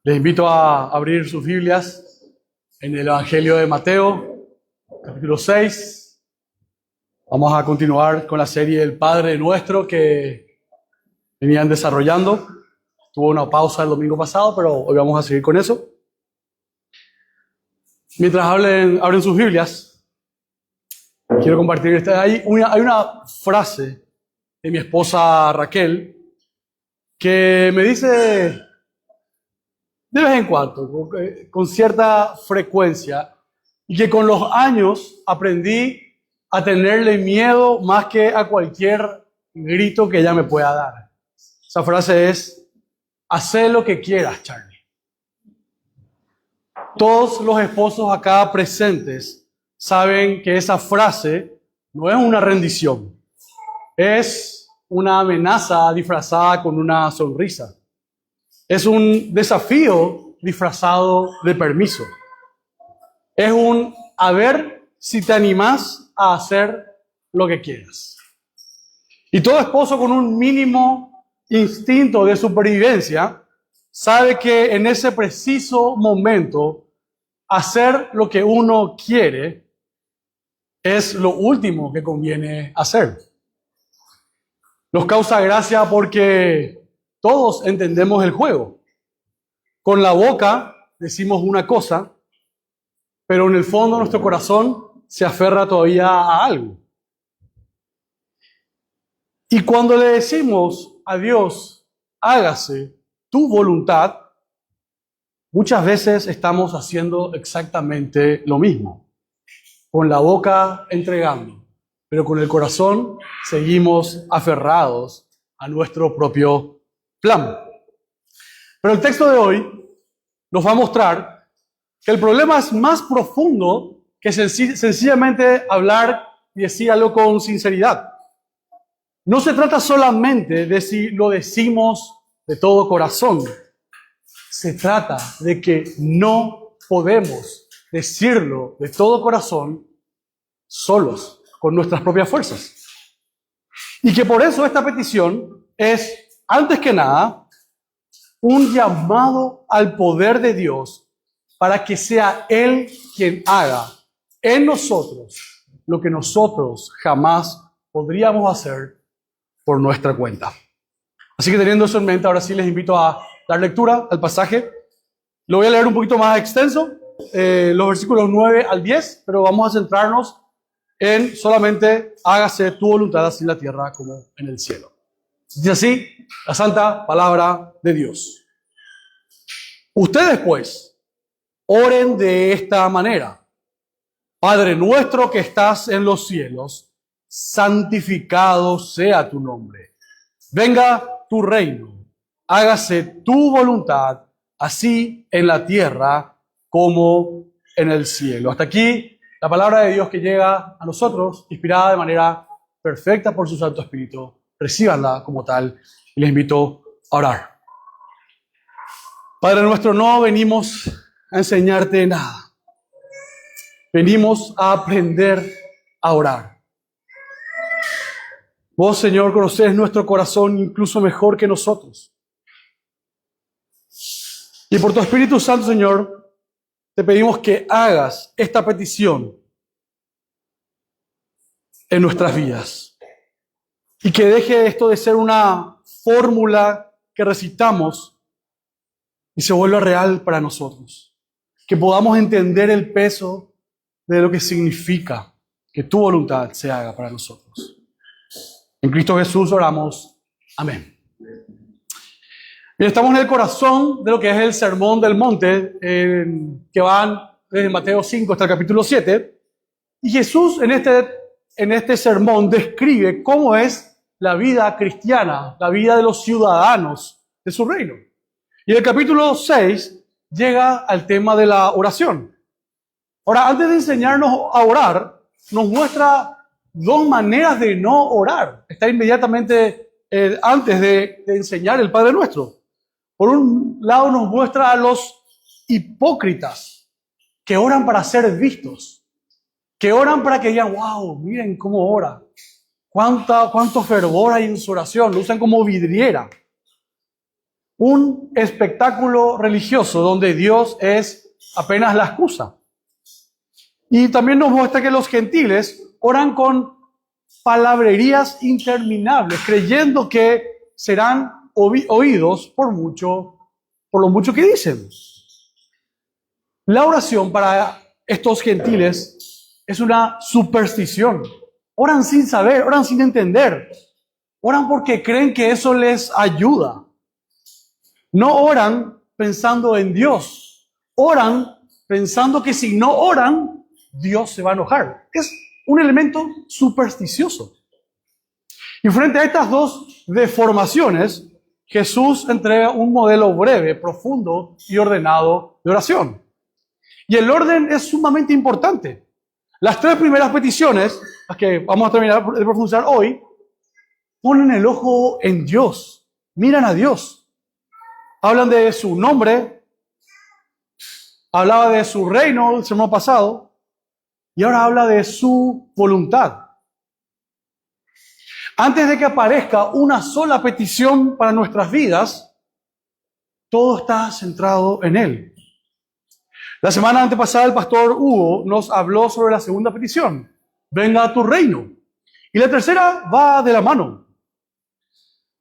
Les invito a abrir sus Biblias en el Evangelio de Mateo, capítulo 6. Vamos a continuar con la serie del Padre Nuestro que venían desarrollando. Tuvo una pausa el domingo pasado, pero hoy vamos a seguir con eso. Mientras abren sus Biblias, quiero compartir. Hay una frase de mi esposa Raquel que me dice de vez en cuando, con cierta frecuencia, y que con los años aprendí a tenerle miedo más que a cualquier grito que ella me pueda dar. Esa frase es: haz lo que quieras, Charlie. Todos los esposos acá presentes saben que esa frase no es una rendición, es una amenaza disfrazada con una sonrisa. Es un desafío disfrazado de permiso. Es un a ver si te animás a hacer lo que quieras. Y todo esposo con un mínimo instinto de supervivencia sabe que en ese preciso momento hacer lo que uno quiere es lo último que conviene hacer. Nos causa gracia porque todos entendemos el juego. Con la boca decimos una cosa, pero en el fondo nuestro corazón se aferra todavía a algo. Y cuando le decimos a Dios, hágase tu voluntad, muchas veces estamos haciendo exactamente lo mismo. Con la boca entregando, pero con el corazón seguimos aferrados a nuestro propio plan. Pero el texto de hoy nos va a mostrar que el problema es más profundo que sencillamente hablar y decir algo con sinceridad. No se trata solamente de si lo decimos de todo corazón. Se trata de que no podemos decirlo de todo corazón solos, con nuestras propias fuerzas. Y que por eso esta petición es, antes que nada, un llamado al poder de Dios para que sea Él quien haga en nosotros lo que nosotros jamás podríamos hacer por nuestra cuenta. Así que teniendo eso en mente, ahora sí les invito a dar lectura al pasaje. Lo voy a leer un poquito más extenso, los versículos 9 al 10, pero vamos a centrarnos en solamente hágase tu voluntad así en la tierra como en el cielo. Dice así la santa palabra de Dios. Ustedes pues, oren de esta manera: Padre nuestro que estás en los cielos, santificado sea tu nombre. Venga tu reino, hágase tu voluntad, así en la tierra como en el cielo. Hasta aquí la palabra de Dios que llega a nosotros, inspirada de manera perfecta por su Santo Espíritu. Recíbanla como tal y les invito a orar. Padre nuestro, no venimos a enseñarte nada. Venimos a aprender a orar. Vos, Señor, conocés nuestro corazón incluso mejor que nosotros. Y por tu Espíritu Santo, Señor, te pedimos que hagas esta petición en nuestras vidas. Y que deje esto de ser una fórmula que recitamos y se vuelva real para nosotros. Que podamos entender el peso de lo que significa que tu voluntad se haga para nosotros. En Cristo Jesús oramos. Amén. Bien, estamos en el corazón de lo que es el Sermón del Monte, que van desde Mateo 5 hasta el capítulo 7. Y Jesús en este sermón describe cómo es la vida cristiana, la vida de los ciudadanos de su reino. Y en el capítulo 6 llega al tema de la oración. Ahora, antes de enseñarnos a orar, nos muestra dos maneras de no orar. Está inmediatamente antes de enseñar el Padre Nuestro. Por un lado nos muestra a los hipócritas que oran para ser vistos, que oran para que digan: wow, miren cómo ora, cuánto fervor hay en su oración, lo usan como vidriera. un espectáculo religioso donde Dios es apenas la excusa. Y también nos muestra que los gentiles oran con palabrerías interminables, creyendo que serán oídos por lo mucho que dicen. La oración para estos gentiles es una superstición. Oran sin saber, oran sin entender. Oran porque creen que eso les ayuda. No oran pensando en Dios. Oran pensando que si no oran, Dios se va a enojar. Es un elemento supersticioso. Y frente a estas dos deformaciones, Jesús entrega un modelo breve, profundo y ordenado de oración. Y el orden es sumamente importante. Las tres primeras peticiones, las que vamos a terminar de profundizar hoy, ponen el ojo en Dios, miran a Dios. Hablan de su nombre, hablaba de su reino el sermón pasado, y ahora habla de su voluntad. Antes de que aparezca una sola petición para nuestras vidas, todo está centrado en Él. La semana antepasada el pastor Hugo nos habló sobre la segunda petición, venga a tu reino. Y la tercera va de la mano.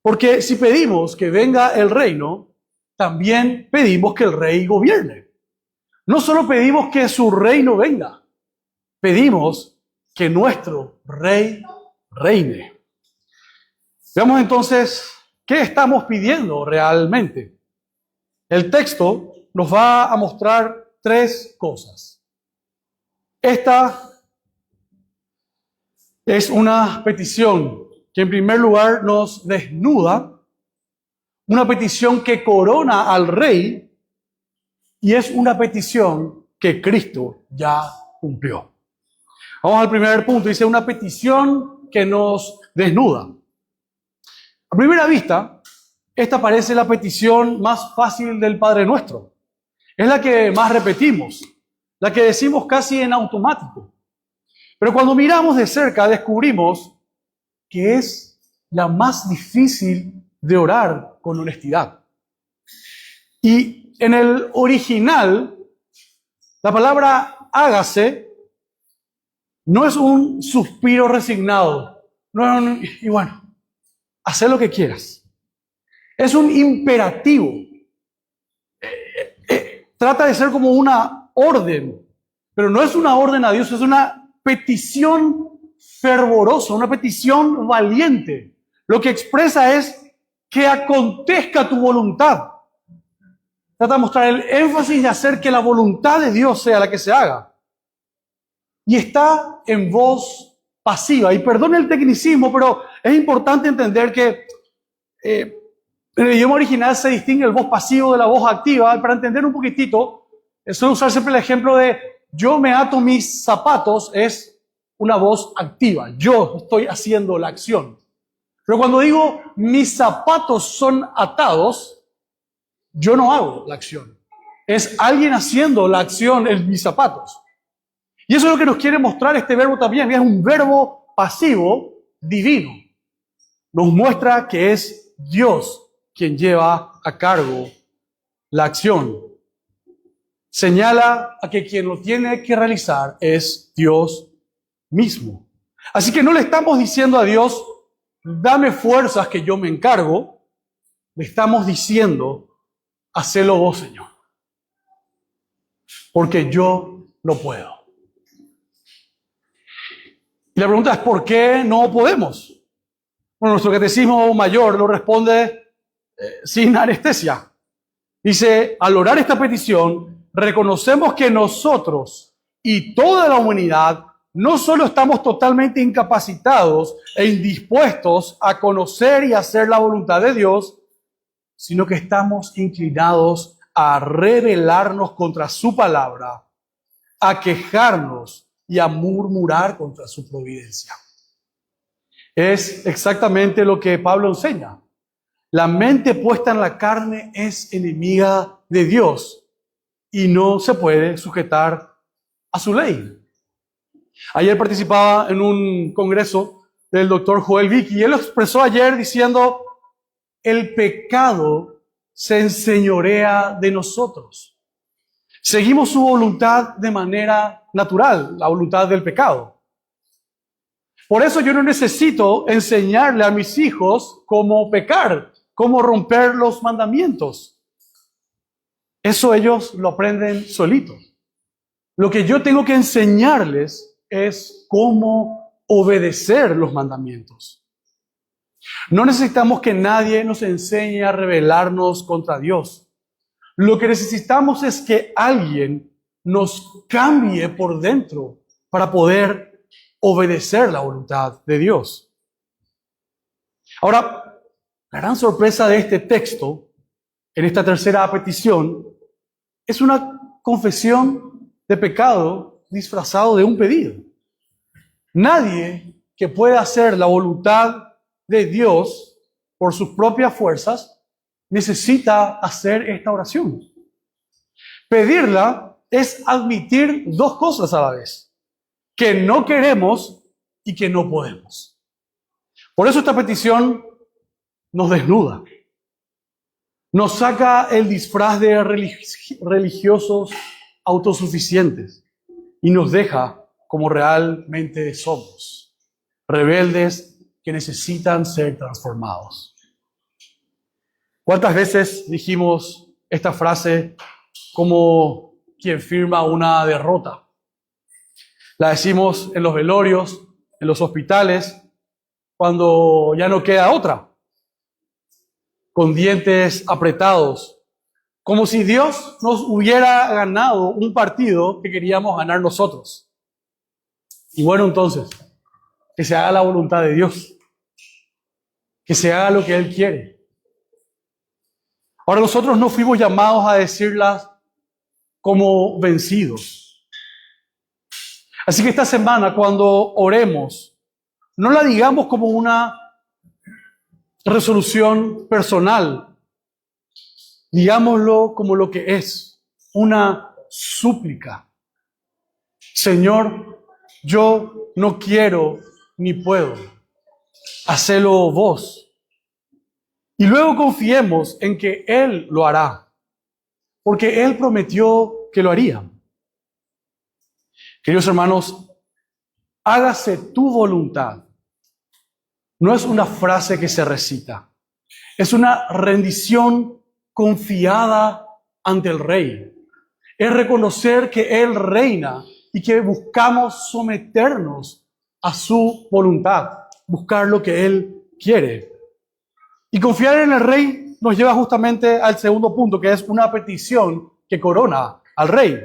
Porque si pedimos que venga el reino, también pedimos que el rey gobierne. No solo pedimos que su reino venga, pedimos que nuestro rey reine. Veamos entonces qué estamos pidiendo realmente. El texto nos va a mostrar tres cosas. Esta es una petición que en primer lugar nos desnuda, una petición que corona al rey y es una petición que Cristo ya cumplió. Vamos al primer punto, dice una petición que nos desnuda. A primera vista, esta parece la petición más fácil del Padre Nuestro. Es la que más repetimos, la que decimos casi en automático. Pero cuando miramos de cerca descubrimos que es la más difícil de orar con honestidad. Y en el original, la palabra hágase no es un suspiro resignado. No, y bueno, haz lo que quieras. Es un imperativo. Trata de ser como una orden, pero no es una orden a Dios, es una petición fervorosa, una petición valiente. Lo que expresa es que acontezca tu voluntad. Trata de mostrar el énfasis de hacer que la voluntad de Dios sea la que se haga. Y está en voz pasiva. Y perdone el tecnicismo, pero es importante entender que en el idioma original se distingue el voz pasivo de la voz activa. Para entender un poquitito, suelo usar siempre el ejemplo de yo me ato mis zapatos, es una voz activa. Yo estoy haciendo la acción. Pero cuando digo mis zapatos son atados, yo no hago la acción. Es alguien haciendo la acción en mis zapatos. Y eso es lo que nos quiere mostrar este verbo también. Es un verbo pasivo divino. Nos muestra que es Dios quien lleva a cargo la acción. Señala a que quien lo tiene que realizar es Dios mismo. Así que no le estamos diciendo a Dios, dame fuerzas que yo me encargo. Le estamos diciendo, hacelo vos, Señor. Porque yo no puedo. Y la pregunta es, ¿por qué no podemos? Bueno, nuestro catecismo mayor lo responde sin anestesia. Dice, al orar esta petición, reconocemos que nosotros y toda la humanidad no solo estamos totalmente incapacitados e indispuestos a conocer y hacer la voluntad de Dios, sino que estamos inclinados a rebelarnos contra su palabra, a quejarnos y a murmurar contra su providencia. Es exactamente lo que Pablo enseña. La mente puesta en la carne es enemiga de Dios y no se puede sujetar a su ley. Ayer participaba en un congreso del doctor Joel Vicky y él lo expresó ayer diciendo, el pecado se enseñorea de nosotros. Seguimos su voluntad de manera natural, la voluntad del pecado. Por eso yo no necesito enseñarle a mis hijos cómo pecar, cómo romper los mandamientos. Eso ellos lo aprenden solitos. Lo que yo tengo que enseñarles es cómo obedecer los mandamientos. No necesitamos que nadie nos enseñe a rebelarnos contra Dios. Lo que necesitamos es que alguien nos cambie por dentro para poder obedecer la voluntad de Dios. Ahora, la gran sorpresa de este texto, en esta tercera petición, es una confesión de pecado disfrazado de un pedido. Nadie que pueda hacer la voluntad de Dios por sus propias fuerzas necesita hacer esta oración. Pedirla es admitir dos cosas a la vez: que no queremos y que no podemos. Por eso esta petición nos desnuda, nos saca el disfraz de religiosos autosuficientes y nos deja como realmente somos, rebeldes que necesitan ser transformados. ¿Cuántas veces dijimos esta frase como quien firma una derrota? La decimos en los velorios, en los hospitales, cuando ya no queda otra, con dientes apretados, como si Dios nos hubiera ganado un partido que queríamos ganar nosotros. Y bueno, entonces, que se haga la voluntad de Dios, que se haga lo que Él quiere. Ahora, nosotros no fuimos llamados a decirlas como vencidos. Así que esta semana, cuando oremos, no la digamos como una resolución personal. Digámoslo como lo que es, una súplica. Señor, yo no quiero ni puedo. Hacelo vos. Y luego confiemos en que Él lo hará, porque Él prometió que lo haría. Queridos hermanos, hágase tu voluntad. No es una frase que se recita, es una rendición confiada ante el Rey. Es reconocer que Él reina y que buscamos someternos a su voluntad, buscar lo que Él quiere. Y confiar en el Rey nos lleva justamente al segundo punto, que es una petición que corona al Rey.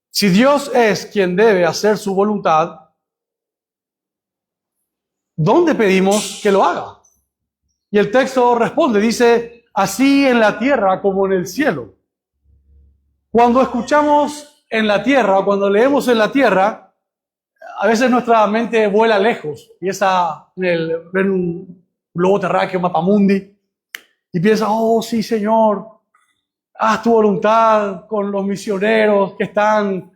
Si Dios es quien debe hacer su voluntad, ¿dónde pedimos que lo haga? Y el texto responde, dice, así en la tierra como en el cielo. Cuando escuchamos en la tierra, o cuando leemos en la tierra, a veces nuestra mente vuela lejos, piensa en un globo terráqueo, mapamundi, y piensa, oh sí Señor, haz tu voluntad con los misioneros que están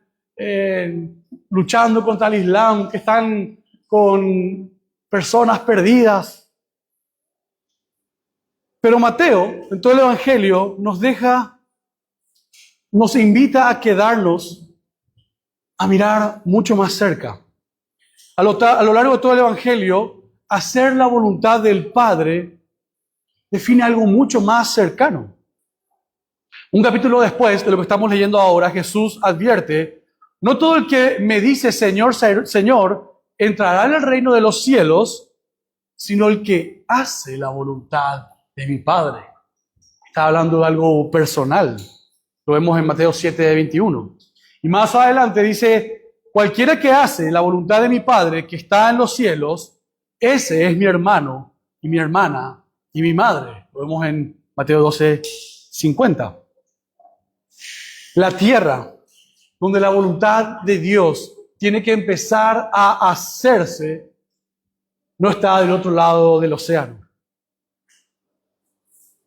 luchando contra el Islam, que están con personas perdidas. Pero Mateo, en todo el Evangelio, nos invita a quedarnos a mirar mucho más cerca. A lo largo de todo el Evangelio, hacer la voluntad del Padre define algo mucho más cercano. Un capítulo después de lo que estamos leyendo ahora, Jesús advierte, no todo el que me dice Señor, Señor, entrará en el reino de los cielos, sino el que hace la voluntad de mi Padre. Está hablando de algo personal. Lo vemos en Mateo 7:21. Y más adelante dice, cualquiera que hace la voluntad de mi Padre que está en los cielos, ese es mi hermano y mi hermana y mi madre. Lo vemos en Mateo 12:50. La tierra, donde la voluntad de Dios tiene que empezar a hacerse, no está del otro lado del océano.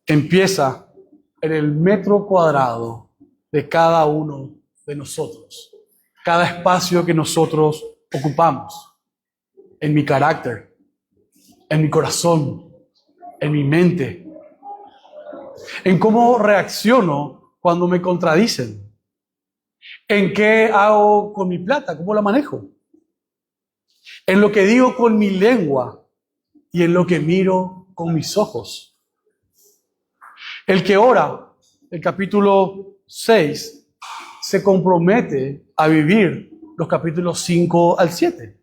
Empieza en el metro cuadrado de cada uno de nosotros, cada espacio que nosotros ocupamos, en mi carácter, en mi corazón, en mi mente. en cómo reacciono cuando me contradicen, en qué hago con mi plata, cómo la manejo, en lo que digo con mi lengua y en lo que miro con mis ojos. El que ora, el capítulo 6, se compromete a vivir los capítulos 5 al 7.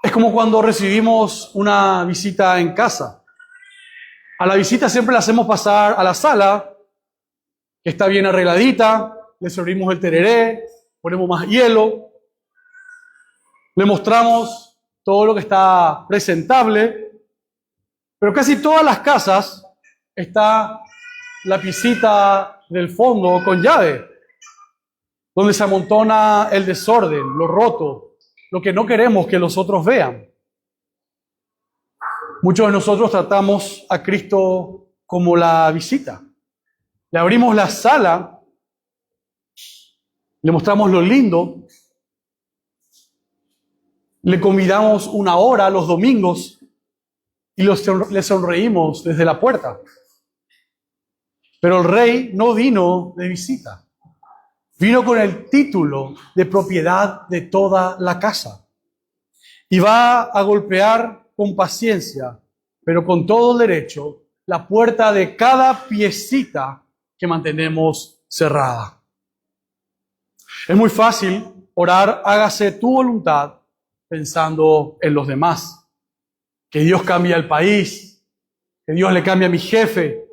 Es como cuando recibimos una visita en casa. A la visita siempre la hacemos pasar a la sala, que está bien arregladita, le servimos el tereré, ponemos más hielo, le mostramos todo lo que está presentable, pero casi todas las casas está la piscita del fondo con llave, donde se amontona el desorden, lo roto, lo que no queremos que los otros vean. Muchos de nosotros tratamos a Cristo como la visita. Le abrimos la sala, le mostramos lo lindo, le convidamos una hora los domingos y le sonreímos desde la puerta. Pero el rey no vino de visita. Vino con el título de propiedad de toda la casa. Y va a golpear con paciencia, pero con todo el derecho, la puerta de cada piecita que mantenemos cerrada. Es muy fácil orar, hágase tu voluntad, pensando en los demás. Que Dios cambie al país, que Dios le cambie a mi jefe,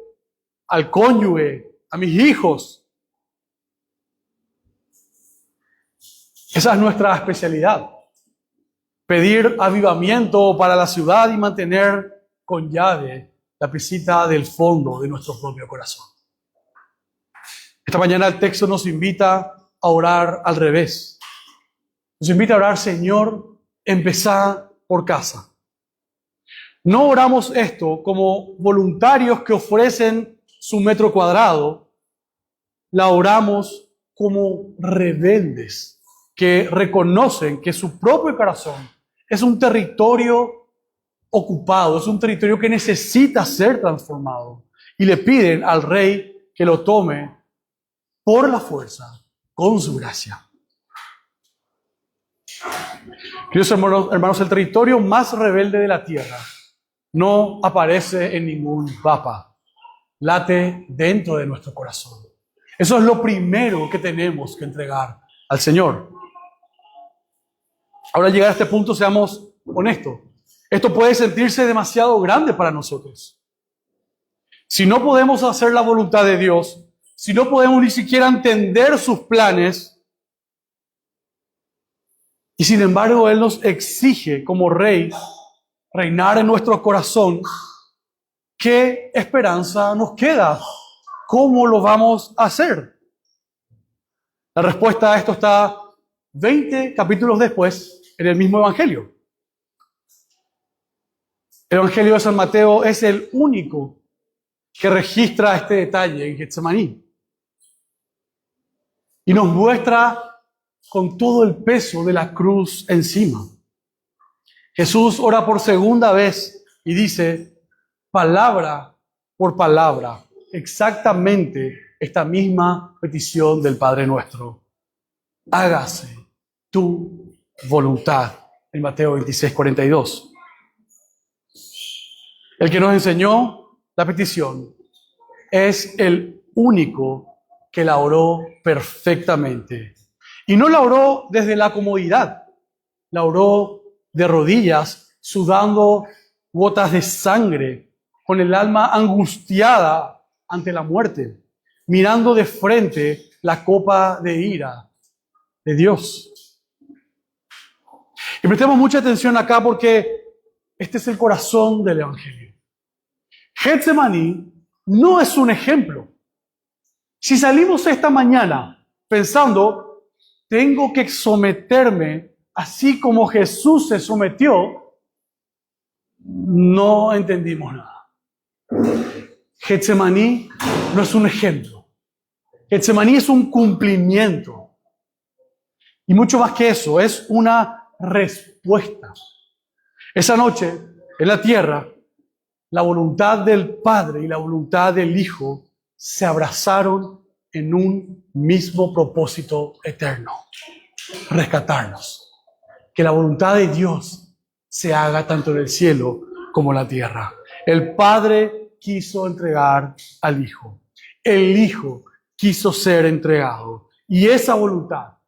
al cónyuge, a mis hijos. Esa es nuestra especialidad. Pedir avivamiento para la ciudad y mantener con llave la piscita del fondo de nuestro propio corazón. Esta mañana el texto nos invita a orar al revés. Nos invita a orar, Señor, empezá por casa. No oramos esto como voluntarios que ofrecen su metro cuadrado. La oramos como rebeldes que reconocen que su propio corazón es un territorio ocupado, es un territorio que necesita ser transformado. Y le piden al rey que lo tome por la fuerza, con su gracia. Queridos hermanos, el territorio más rebelde de la tierra no aparece en ningún mapa. Late dentro de nuestro corazón. Eso es lo primero que tenemos que entregar al Señor. Ahora, llegar a este punto, seamos honestos. Esto puede sentirse demasiado grande para nosotros. Si no podemos hacer la voluntad de Dios, si no podemos ni siquiera entender sus planes, y sin embargo Él nos exige como Rey reinar en nuestro corazón, ¿qué esperanza nos queda? ¿Cómo lo vamos a hacer? La respuesta a esto está 20 capítulos después en el mismo Evangelio. El Evangelio de San Mateo es el único que registra este detalle en Getsemaní. Y nos muestra con todo el peso de la cruz encima. Jesús ora por segunda vez y dice, palabra por palabra, exactamente esta misma petición del Padre nuestro. Hágase tu voluntad, en Mateo 26, 42. El que nos enseñó la petición es el único que la oró perfectamente. Y no la oró desde la comodidad, la oró de rodillas, sudando gotas de sangre, con el alma angustiada ante la muerte, mirando de frente la copa de ira de Dios. Y prestemos mucha atención acá porque este es el corazón del Evangelio. Getsemaní no es un ejemplo. Si salimos esta mañana pensando, tengo que someterme así como Jesús se sometió, no entendimos nada. Getsemaní no es un ejemplo. Getsemaní es un cumplimiento. Y mucho más que eso, es una respuesta. Esa noche, en la tierra, la voluntad del Padre y la voluntad del Hijo se abrazaron en un mismo propósito eterno: rescatarnos. Que la voluntad de Dios se haga tanto en el cielo como en la tierra. El Padre quiso entregar al Hijo. El Hijo quiso ser entregado. Y esa voluntad,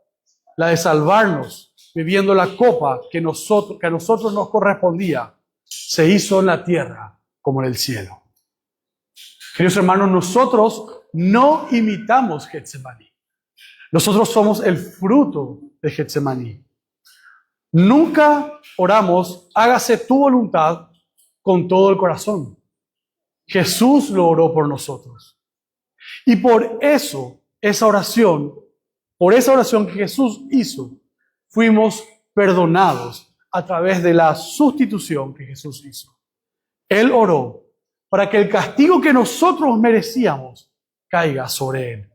la de salvarnos, bebiendo la copa que a nosotros nos correspondía, se hizo en la tierra como en el cielo. Queridos hermanos, nosotros no imitamos Getsemaní. Nosotros somos el fruto de Getsemaní. Nunca oramos, hágase tu voluntad, con todo el corazón. Jesús lo oró por nosotros. Y por eso, por esa oración que Jesús hizo, fuimos perdonados a través de la sustitución que Jesús hizo. Él oró para que el castigo que nosotros merecíamos caiga sobre Él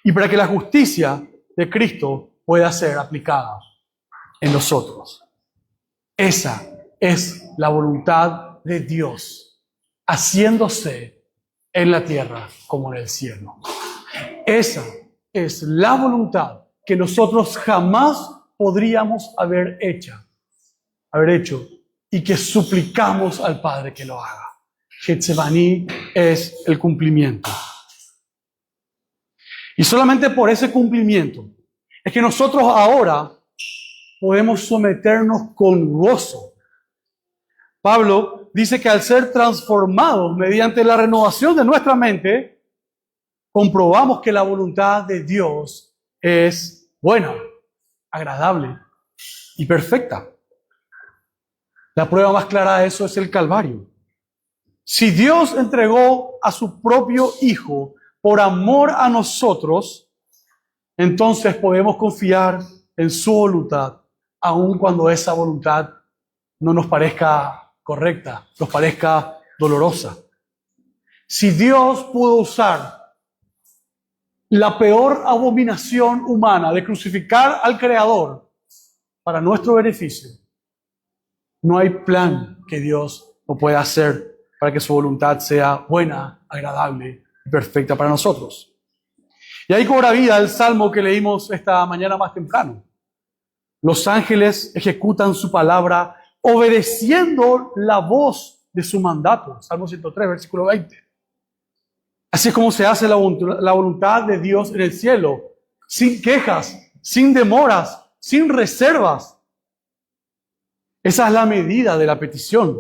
y para que la justicia de Cristo pueda ser aplicada en nosotros. Esa es la voluntad de Dios, haciéndose en la tierra como en el cielo. Esa es la voluntad que nosotros jamás podríamos haber hecho y que suplicamos al Padre que lo haga. Getsemaní es el cumplimiento. Y solamente por ese cumplimiento es que nosotros ahora podemos someternos con gozo. Pablo dice que al ser transformados mediante la renovación de nuestra mente, comprobamos que la voluntad de Dios es buena, agradable y perfecta. La prueba más clara de eso es el Calvario. Si Dios entregó a su propio Hijo por amor a nosotros, entonces podemos confiar en su voluntad, aun cuando esa voluntad no nos parezca correcta, nos parezca dolorosa. Si Dios pudo usar la peor abominación humana de crucificar al Creador para nuestro beneficio, no hay plan que Dios no pueda hacer para que su voluntad sea buena, agradable y perfecta para nosotros. Y ahí cobra vida el salmo que leímos esta mañana más temprano. Los ángeles ejecutan su palabra obedeciendo la voz de su mandato. Salmo 103, versículo 20. Así es como se hace la voluntad de Dios en el cielo, sin quejas, sin demoras, sin reservas. Esa es la medida de la petición.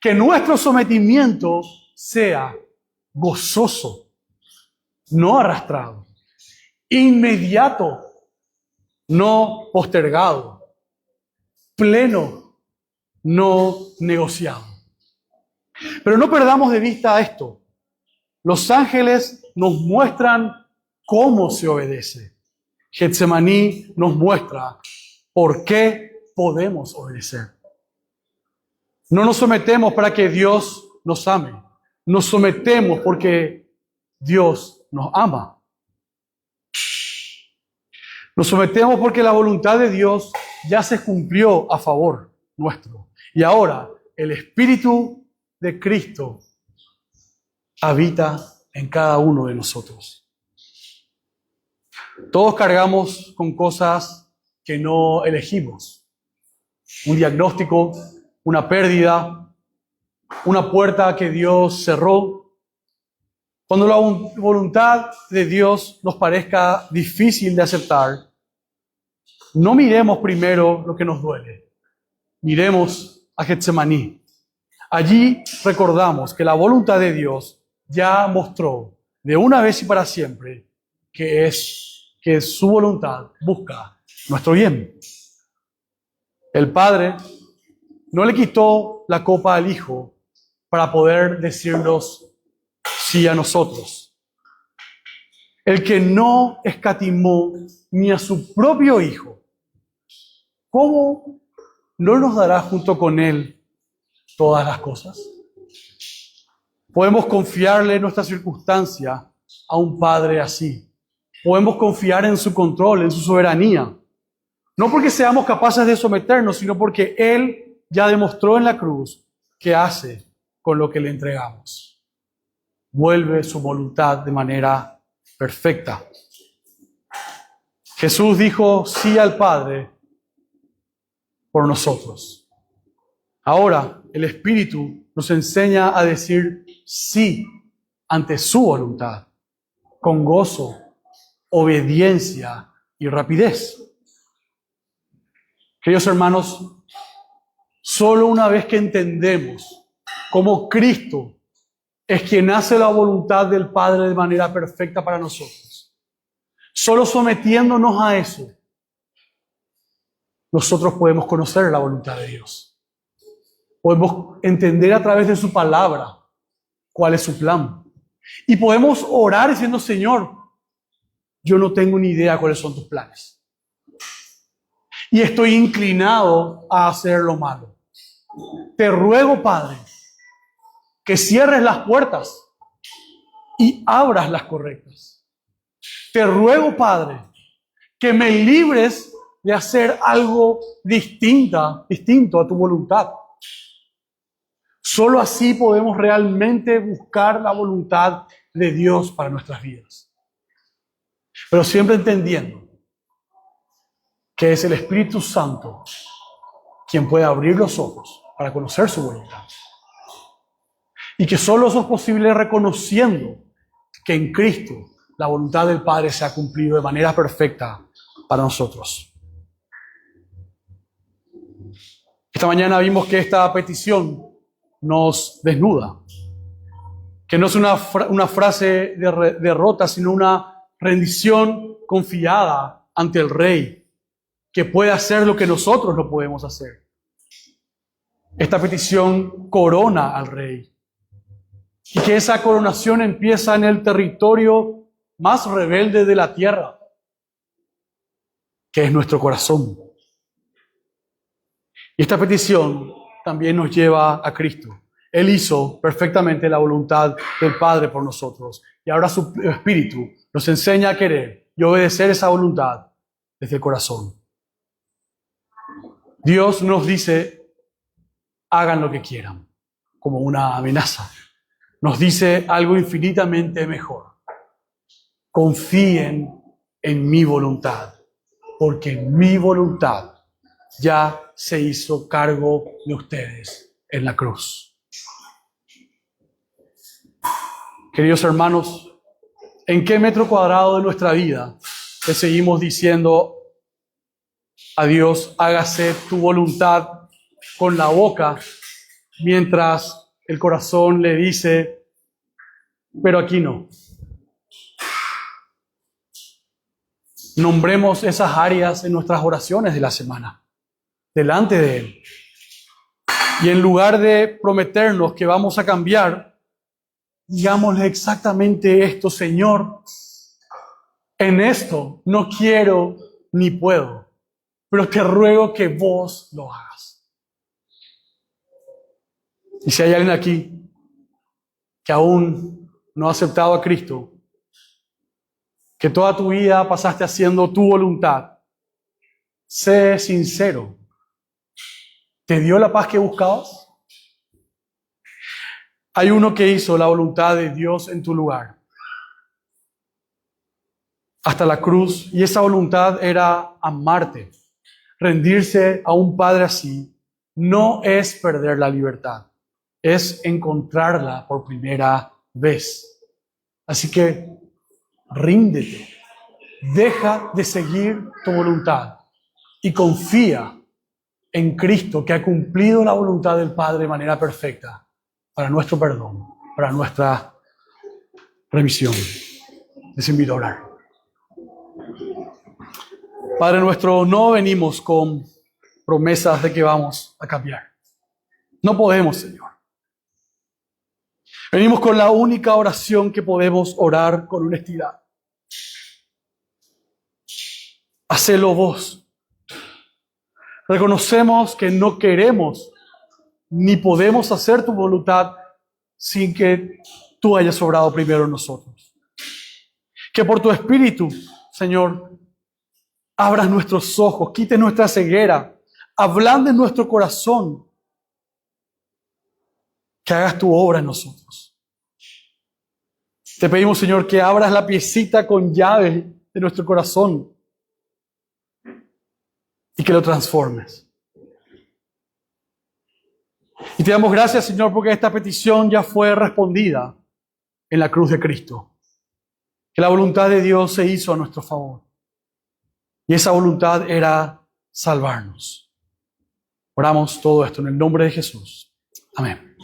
Que nuestro sometimiento sea gozoso, no arrastrado, inmediato, no postergado, pleno, no negociado. Pero no perdamos de vista esto. Los ángeles nos muestran cómo se obedece. Getsemaní nos muestra por qué podemos obedecer. No nos sometemos para que Dios nos ame. Nos sometemos porque Dios nos ama. Nos sometemos porque la voluntad de Dios ya se cumplió a favor nuestro. Y ahora el Espíritu de Cristo habita en cada uno de nosotros. Todos cargamos con cosas que no elegimos. Un diagnóstico, una pérdida, una puerta que Dios cerró. Cuando la voluntad de Dios nos parezca difícil de aceptar, no miremos primero lo que nos duele. Miremos a Getsemaní. Allí recordamos que la voluntad de Dios ya mostró de una vez y para siempre que su voluntad busca nuestro bien. El Padre no le quitó la copa al Hijo para poder decirnos sí a nosotros. El que no escatimó ni a su propio Hijo, ¿cómo no nos dará junto con Él todas las cosas? Podemos confiarle en nuestra circunstancia a un Padre así. Podemos confiar en su control, en su soberanía. No porque seamos capaces de someternos, sino porque Él ya demostró en la cruz que hace con lo que le entregamos. Vuelve su voluntad de manera perfecta. Jesús dijo sí al Padre por nosotros. Ahora el Espíritu nos enseña a decir sí ante su voluntad, con gozo, obediencia y rapidez. Queridos hermanos, solo una vez que entendemos cómo Cristo es quien hace la voluntad del Padre de manera perfecta para nosotros, solo sometiéndonos a eso, nosotros podemos conocer la voluntad de Dios. Podemos entender a través de su palabra cuál es su plan. Y podemos orar diciendo, Señor, yo no tengo ni idea cuáles son tus planes. Y estoy inclinado a hacer lo malo. Te ruego, Padre, que cierres las puertas y abras las correctas. Te ruego, Padre, que me libres de hacer algo distinto a tu voluntad. Solo así podemos realmente buscar la voluntad de Dios para nuestras vidas. Pero siempre entendiendo que es el Espíritu Santo quien puede abrir los ojos para conocer su voluntad. Y que solo eso es posible reconociendo que en Cristo la voluntad del Padre se ha cumplido de manera perfecta para nosotros. Esta mañana vimos que esta petición nos desnuda, que no es una frase de derrota, sino una rendición confiada ante el Rey, que puede hacer lo que nosotros no podemos hacer. Esta petición corona al Rey, y que esa coronación empieza en el territorio más rebelde de la tierra, que es nuestro corazón. Y esta petición también nos lleva a Cristo. Él hizo perfectamente la voluntad del Padre por nosotros. Y ahora su Espíritu nos enseña a querer y obedecer esa voluntad desde el corazón. Dios nos dice, hagan lo que quieran, como una amenaza. Nos dice algo infinitamente mejor. Confíen en mi voluntad, porque mi voluntad ya se hizo cargo de ustedes en la cruz. Queridos hermanos, ¿en qué metro cuadrado de nuestra vida le seguimos diciendo a Dios, hágase tu voluntad con la boca, mientras el corazón le dice, pero aquí no? Nombremos esas áreas en nuestras oraciones de la semana delante de Él. Y en lugar de prometernos que vamos a cambiar, digámosle exactamente esto: Señor, en esto no quiero ni puedo, pero te ruego que vos lo hagas. Y si hay alguien aquí que aún no ha aceptado a Cristo, que toda tu vida pasaste haciendo tu voluntad, sé sincero. ¿Te dio la paz que buscabas? Hay uno que hizo la voluntad de Dios en tu lugar hasta la cruz, y esa voluntad era amarte. Rendirse a un Padre así no es perder la libertad, es encontrarla por primera vez. Así que ríndete, deja de seguir tu voluntad y confía en Cristo, que ha cumplido la voluntad del Padre de manera perfecta para nuestro perdón, para nuestra remisión. Les invito a orar. Padre nuestro, no venimos con promesas de que vamos a cambiar. No podemos, Señor. Venimos con la única oración que podemos orar con honestidad. Hacelo vos. Reconocemos que no queremos ni podemos hacer tu voluntad sin que tú hayas obrado primero en nosotros. Que por tu Espíritu, Señor, abras nuestros ojos, quites nuestra ceguera, ablande nuestro corazón. que hagas tu obra en nosotros. Te pedimos, Señor, que abras la piecita con llave de nuestro corazón y que lo transformes. Y te damos gracias, Señor, porque esta petición ya fue respondida en la cruz de Cristo. Que la voluntad de Dios se hizo a nuestro favor. Y esa voluntad era salvarnos. Oramos todo esto en el nombre de Jesús. Amén.